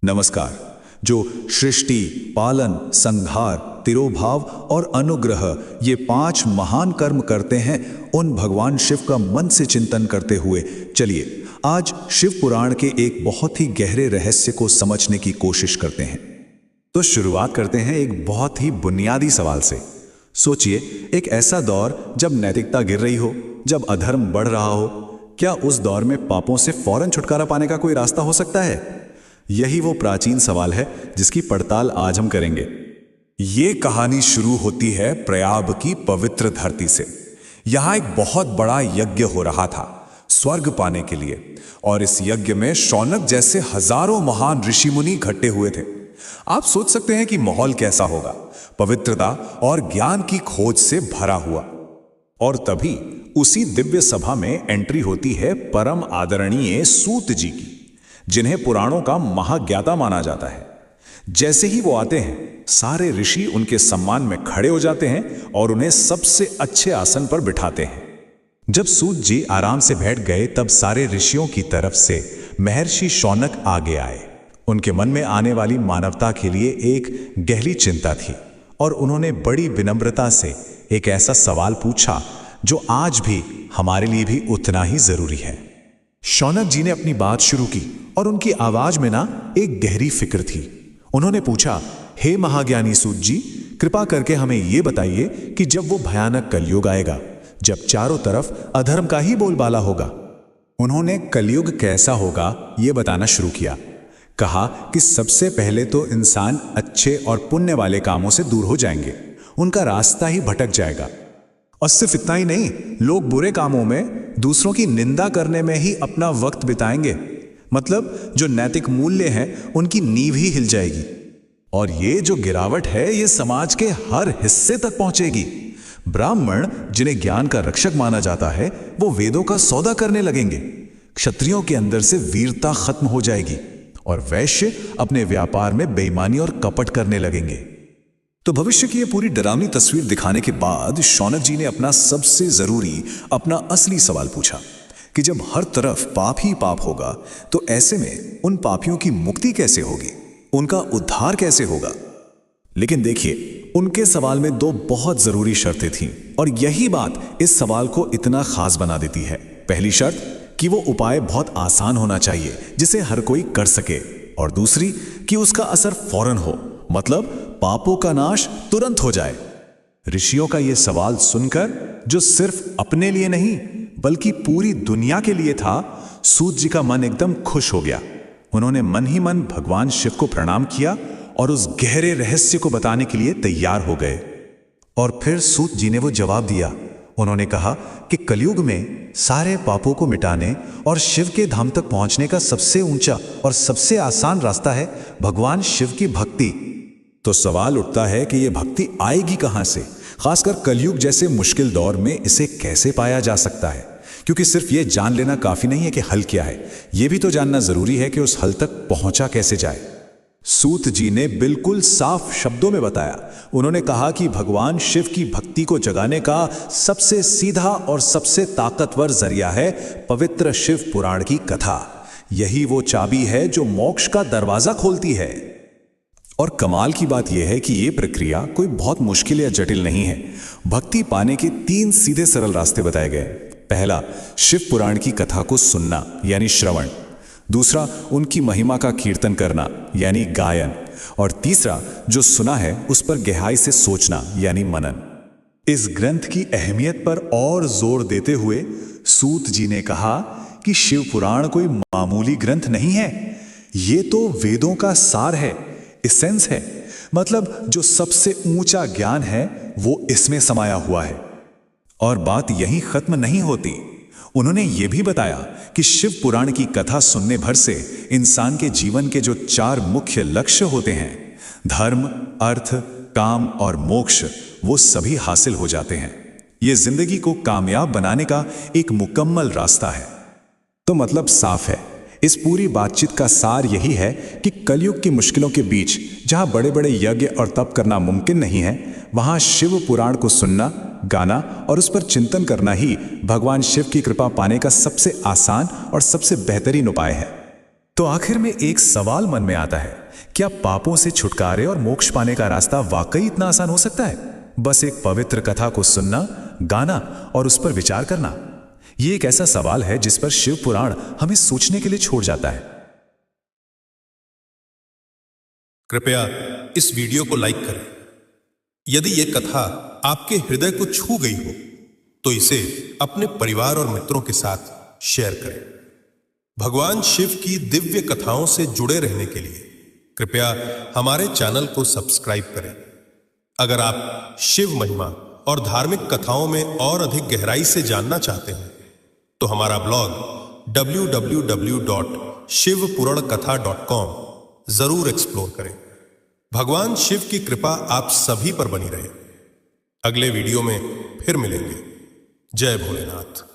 नमस्कार। जो सृष्टि, पालन, संहार, तिरोभाव और अनुग्रह ये 5 महान कर्म करते हैं, उन भगवान शिव का मन से चिंतन करते हुए चलिए आज शिव पुराण के एक बहुत ही गहरे रहस्य को समझने की कोशिश करते हैं। तो शुरुआत करते हैं एक बहुत ही बुनियादी सवाल से। सोचिए, एक ऐसा दौर जब नैतिकता गिर रही हो, जब अधर्म बढ़ रहा हो, क्या उस दौर में पापों से फौरन छुटकारा पाने का कोई रास्ता हो सकता है? यही वो प्राचीन सवाल है जिसकी पड़ताल आज हम करेंगे। ये कहानी शुरू होती है प्रयाग की पवित्र धरती से। यहां एक बहुत बड़ा यज्ञ हो रहा था स्वर्ग पाने के लिए, और इस यज्ञ में शौनक जैसे हजारों महान ऋषि मुनि इकट्ठे हुए थे। आप सोच सकते हैं कि माहौल कैसा होगा, पवित्रता और ज्ञान की खोज से भरा हुआ। और तभी उसी दिव्य सभा में एंट्री होती है परम आदरणीय सूत जी की, जिन्हें पुराणों का महाज्ञाता माना जाता है। जैसे ही वो आते हैं, सारे ऋषि उनके सम्मान में खड़े हो जाते हैं और उन्हें सबसे अच्छे आसन पर बिठाते हैं। जब सूत जी आराम से बैठ गए, तब सारे ऋषियों की तरफ से महर्षि शौनक आगे आए। उनके मन में आने वाली मानवता के लिए एक गहरी चिंता थी, और उन्होंने बड़ी विनम्रता से एक ऐसा सवाल पूछा जो आज भी हमारे लिए भी उतना ही जरूरी है। शौनक जी ने अपनी बात शुरू की, और उनकी आवाज में ना एक गहरी फिक्र थी। उन्होंने पूछा, हे महाज्ञानी सूत जी, कृपा करके हमें यह बताइए कि जब वो भयानक कलयुग आएगा, जब चारों तरफ अधर्म का ही बोलबाला होगा। उन्होंने कलयुग कैसा होगा यह बताना शुरू किया। कहा कि सबसे पहले तो इंसान अच्छे और पुण्य वाले कामों से दूर हो जाएंगे, उनका रास्ता ही भटक जाएगा। और सिर्फ इतना ही नहीं, लोग बुरे कामों में, दूसरों की निंदा करने में ही अपना वक्त बिताएंगे। मतलब जो नैतिक मूल्य हैं, उनकी नींव ही हिल जाएगी। और ये जो गिरावट है, ये समाज के हर हिस्से तक पहुंचेगी। ब्राह्मण, जिन्हें ज्ञान का रक्षक माना जाता है, वो वेदों का सौदा करने लगेंगे। क्षत्रियों के अंदर से वीरता खत्म हो जाएगी, और वैश्य अपने व्यापार में बेईमानी और कपट करने लगेंगे। तो भविष्य की ये पूरी डरावनी तस्वीर दिखाने के बाद शौनक जी ने अपना सबसे जरूरी, अपना असली सवाल पूछा कि जब हर तरफ पाप ही पाप होगा, तो ऐसे में उन पापियों की मुक्ति कैसे होगी, उनका उद्धार कैसे होगा? लेकिन देखिए, उनके सवाल में 2 बहुत जरूरी शर्तें थीं, और यही बात इस सवाल को इतना खास बना देती है। पहली शर्त कि वो उपाय बहुत आसान होना चाहिए, जिसे हर कोई कर सके, और दूसरी कि उसका असर फौरन हो, मतलब पापों का नाश तुरंत हो जाए। ऋषियों का यह सवाल सुनकर, जो सिर्फ अपने लिए नहीं बल्कि पूरी दुनिया के लिए था, सूत जी का मन एकदम खुश हो गया। उन्होंने मन ही मन भगवान शिव को प्रणाम किया और उस गहरे रहस्य को बताने के लिए तैयार हो गए। और फिर सूत जी ने वो जवाब दिया। उन्होंने कहा कि कलयुग में सारे पापों को मिटाने और शिव के धाम तक पहुंचने का सबसे ऊंचा और सबसे आसान रास्ता है भगवान शिव की भक्ति। तो सवाल उठता है कि यह भक्ति आएगी कहां से, खासकर कलयुग जैसे मुश्किल दौर में इसे कैसे पाया जा सकता है? क्योंकि सिर्फ यह जान लेना काफी नहीं है कि हल क्या है, यह भी तो जानना जरूरी है कि उस हल तक पहुंचा कैसे जाए। सूत जी ने बिल्कुल साफ शब्दों में बताया। उन्होंने कहा कि भगवान शिव की भक्ति को जगाने का सबसे सीधा और सबसे ताकतवर जरिया है पवित्र शिव पुराण की कथा। यही वो चाबी है जो मोक्ष का दरवाजा खोलती है। और कमाल की बात यह है कि यह प्रक्रिया कोई बहुत मुश्किल या जटिल नहीं है। भक्ति पाने के 3 सीधे सरल रास्ते बताए गए। पहला, शिव पुराण की कथा को सुनना यानी श्रवण। दूसरा, उनकी महिमा का कीर्तन करना यानी गायन। और तीसरा, जो सुना है उस पर गहराई से सोचना यानी मनन। इस ग्रंथ की अहमियत पर और जोर देते हुए सूत जी ने कहा कि शिव पुराण कोई मामूली ग्रंथ नहीं है, ये तो वेदों का सार है, एसेंस है। मतलब जो सबसे ऊंचा ज्ञान है वो इसमें समाया हुआ है। और बात यहीं खत्म नहीं होती। उन्होंने ये भी बताया कि शिव पुराण की कथा सुनने भर से इंसान के जीवन के जो 4 मुख्य लक्ष्य होते हैं, धर्म, अर्थ, काम और मोक्ष, वो सभी हासिल हो जाते हैं। ये जिंदगी को कामयाब बनाने का एक मुकम्मल रास्ता है। तो मतलब साफ है, इस पूरी बातचीत का सार यही है कि कलयुग की मुश्किलों के बीच, जहां बड़े बड़े यज्ञ और तप करना मुमकिन नहीं है, वहां शिव पुराण को सुनना, गाना और उस पर चिंतन करना ही भगवान शिव की कृपा पाने का सबसे आसान और सबसे बेहतरीन उपाय है। तो आखिर में एक सवाल मन में आता है, क्या पापों से छुटकारे और मोक्ष पाने का रास्ता वाकई इतना आसान हो सकता है? बस एक पवित्र कथा को सुनना, गाना और उस पर विचार करना। ये एक ऐसा सवाल है जिस पर शिव पुराण हमें सोचने के लिए छोड़ जाता है। कृपया इस वीडियो को लाइक करें। यदि यह कथा आपके हृदय को छू गई हो तो इसे अपने परिवार और मित्रों के साथ शेयर करें। भगवान शिव की दिव्य कथाओं से जुड़े रहने के लिए कृपया हमारे चैनल को सब्सक्राइब करें। अगर आप शिव महिमा और धार्मिक कथाओं में और अधिक गहराई से जानना चाहते हैं तो हमारा ब्लॉग www.shivpurankatha.com जरूर एक्सप्लोर करें। भगवान शिव की कृपा आप सभी पर बनी रहे। अगले वीडियो में फिर मिलेंगे। जय भोलेनाथ।